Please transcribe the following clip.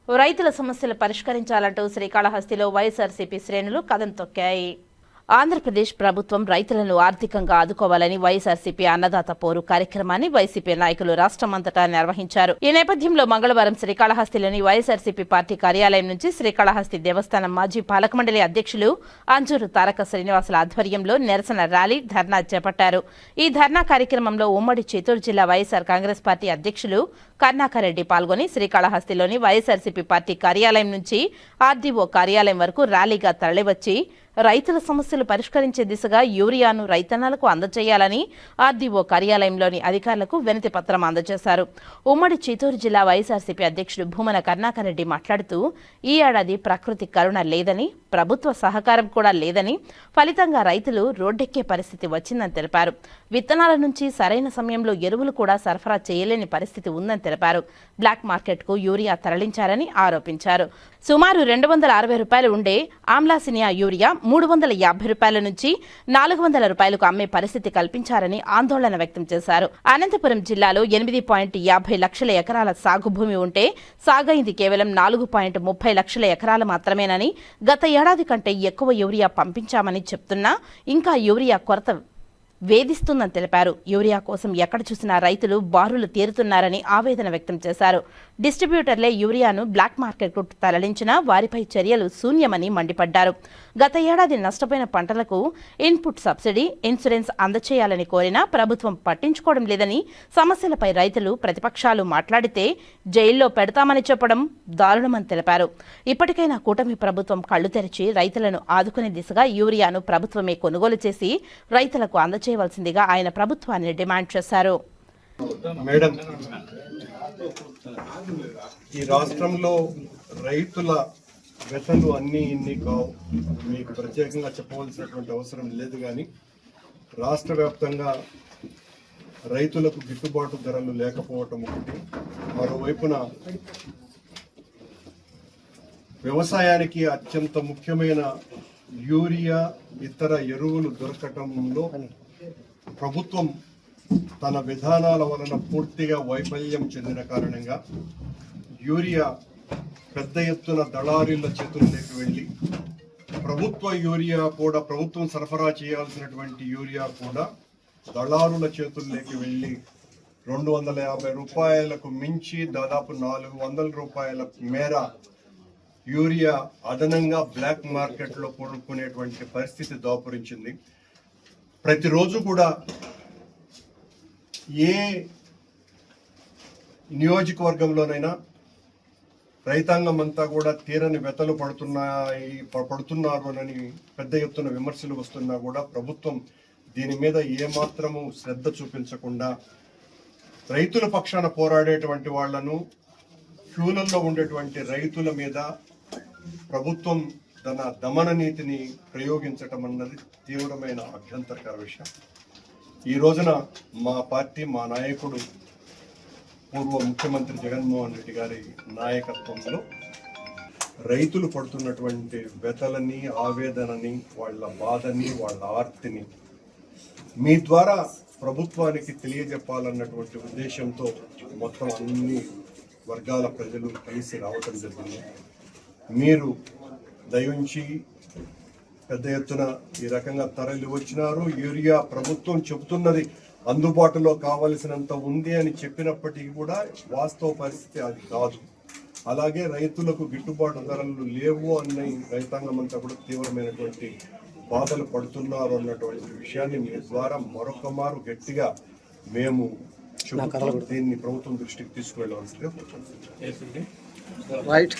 రైతుల సమస్యలు పరిష్కరించాలంటూ శ్రీకాళహస్తిలో వైఎస్ఆర్సీపీ శ్రేణులు కదం తొక్కాయి. ఆంధ్రప్రదేశ్ ప్రభుత్వం రైతులను ఆర్థికంగా ఆదుకోవాలని వైఎస్ఆర్సీపీ అన్నదాత పోరు కార్యక్రమాన్ని వైసీపీ నాయకులు రాష్ట్రమంతటా నిర్వహించారు. ఈ నేపథ్యంలో మంగళవారం శ్రీకాళహస్తిలోని వైఎస్ఆర్సీపీ పార్టీ కార్యాలయం నుంచి శ్రీకాళహస్తి దేవస్థానం మాజీ పాలకమండలి అధ్యక్షులు అంజూరు తారక శ్రీనివాసుల ఆధ్వర్యంలో నిరసన ర్యాలీ, ధర్నా చేపట్టారు. ఈ ధర్నా కార్యక్రమంలో ఉమ్మడి చిత్తూరు జిల్లా వైఎస్ఆర్ కాంగ్రెస్ పార్టీ అధ్యక్షులు కర్ణాకరెడ్డి పాల్గొని శ్రీకాళహస్తిలోని వైఎస్ఆర్సీపీ పార్టీ కార్యాలయం నుంచి ఆర్డీఓ కార్యాలయం వరకు ర్యాలీగా తరలివచ్చి రైతుల సమస్యలు పరిష్కరించే దిశగా యూరియాను రైతన్నలకు అందజేయాలని ఆర్డీఓ కార్యాలయంలోని అధికారులకు వినతి పత్రం అందజేశారు. ఉమ్మడి చిత్తూరు జిల్లా వైఎస్ఆర్సీపీ అధ్యక్షుడు భూమన కర్ణాకరెడ్డి మాట్లాడుతూ ఈ ఏడాది ప్రకృతి కరుణ లేదని, ప్రభుత్వ సహకారం కూడా లేదని, ఫలితంగా రైతులు రోడ్డెక్కే పరిస్థితి వచ్చిందని తెలిపారు. విత్తనాల నుంచి సరైన సమయంలో ఎరువులు కూడా సరఫరా చేయలేని పరిస్థితి ఉందని తెలిపారు. బ్లాక్ మార్కెట్కు యూరియా తరలించారని ఆరోపించారు. సుమారు 260 రూపాయలు ఉండే ఆమ్లాసినియా యూరియా 350 రూపాయల నుంచి 400 రూపాయలకు అమ్మే పరిస్థితి కల్పించారని ఆందోళన వ్యక్తం చేశారు. అనంతపురం జిల్లాలో 8.50 లక్షల ఎకరాల సాగు భూమి ఉంటే సాగైంది కేవలం 4.30 లక్షల ఎకరాలు మాత్రమేనని, గత ఏడాది కంటే ఎక్కువ యూరియా పంపించామని చెప్తున్నా ఇంకా యూరియా కొరత వేధిస్తుందని తెలిపారు. యూరియా కోసం ఎక్కడ చూసినా రైతులు బారులు తీరుతున్నారని ఆవేదన వ్యక్తం చేశారు. డిస్ట్రిబ్యూటర్లే యూరియాను బ్లాక్ మార్కెట్కు తరలించినా వారిపై చర్యలు శూన్యమని మండిపడ్డారు. గత ఏడాది నష్టపోయిన పంటలకు ఇన్పుట్ సబ్సిడీ, ఇన్సూరెన్స్ అందచేయాలని కోరినా ప్రభుత్వం పట్టించుకోవడం లేదని, సమస్యలపై రైతులు, ప్రతిపక్షాలు మాట్లాడితే జైల్లో పెడతామని చెప్పడం దారుణమని తెలిపారు. ఇప్పటికైనా కూటమి ప్రభుత్వం కళ్లు తెరిచి రైతులను ఆదుకునే దిశగా యూరియాను ప్రభుత్వమే కొనుగోలు చేసి రైతులకు అందజేయవలసిందిగా ఆయన ప్రభుత్వాన్ని డిమాండ్ చేశారు. మేడం, ఈ రాష్ట్రంలో రైతుల వ్యతలు అన్నీ ఇన్ని కావు, మీకు ప్రత్యేకంగా చెప్పవలసినటువంటి అవసరం లేదు. కానీ రాష్ట్ర వ్యాప్తంగా రైతులకు గిట్టుబాటు ధరలు లేకపోవటం ఒకటి, మరోవైపున వ్యవసాయానికి అత్యంత ముఖ్యమైన యూరియా, ఇతర ఎరువులు దొరకటంలో ప్రభుత్వం తన విధానాల వలన పూర్తిగా వైఫల్యం చెందిన కారణంగా యూరియా పెద్ద ఎత్తున దళారీల చేతుల్లోకి వెళ్ళి ప్రభుత్వ యూరియా కూడా, ప్రభుత్వం సరఫరా చేయాల్సినటువంటి యూరియా కూడా దళారుల చేతుల్లోకి వెళ్ళి 250 రూపాయలకు మించి దాదాపు 400 రూపాయల మేర యూరియా అదనంగా బ్లాక్ మార్కెట్లో కొనుక్కునేటువంటి పరిస్థితి దాపురించింది. ప్రతిరోజు కూడా ఏ నియోజకవర్గంలోనైనా రైతాంగం అంతా కూడా తీరని వ్యతలు పడుతున్నారు అని పెద్ద ఎత్తున విమర్శలు వస్తున్నా కూడా ప్రభుత్వం దీని మీద ఏమాత్రము శ్రద్ధ చూపించకుండా రైతుల పక్షాన పోరాడేటువంటి వాళ్లను, క్యూలలో ఉండేటువంటి రైతుల మీద ప్రభుత్వం తన దమన నీతిని ప్రయోగించటం అన్నది తీవ్రమైన అభ్యంతరకర విషయం. ఈ రోజున మా పార్టీ, మా నాయకుడు పూర్వ ముఖ్యమంత్రి జగన్మోహన్ రెడ్డి గారి నాయకత్వంలో రైతులు పడుతున్నటువంటి వ్యతలని, ఆవేదనని, వాళ్ళ బాధని, వాళ్ళ ఆర్తిని మీ ద్వారా ప్రభుత్వానికి తెలియజెప్పాలన్నటువంటి ఉద్దేశంతో మొత్తం అన్ని వర్గాల ప్రజలు కలిసి రావటం జరిగింది. మీరు దయించి పెద్ద ఎత్తున ఈ రకంగా తరలి వచ్చినారు. యూరియా ప్రభుత్వం చెబుతున్నది అందుబాటులో కావలసినంత ఉంది అని చెప్పినప్పటికీ కూడా వాస్తవ పరిస్థితి అది కాదు. అలాగే రైతులకు గిట్టుబాటు ధరలు లేవు అన్న రైతాంగం అంతా కూడా తీవ్రమైనటువంటి బాధలు పడుతున్నారు అన్నటువంటి విషయాన్ని మీ ద్వారా మరొక మారు గట్టిగా మేము దీన్ని ప్రభుత్వం దృష్టికి తీసుకువెళ్ళవలసిందిగా రైట్.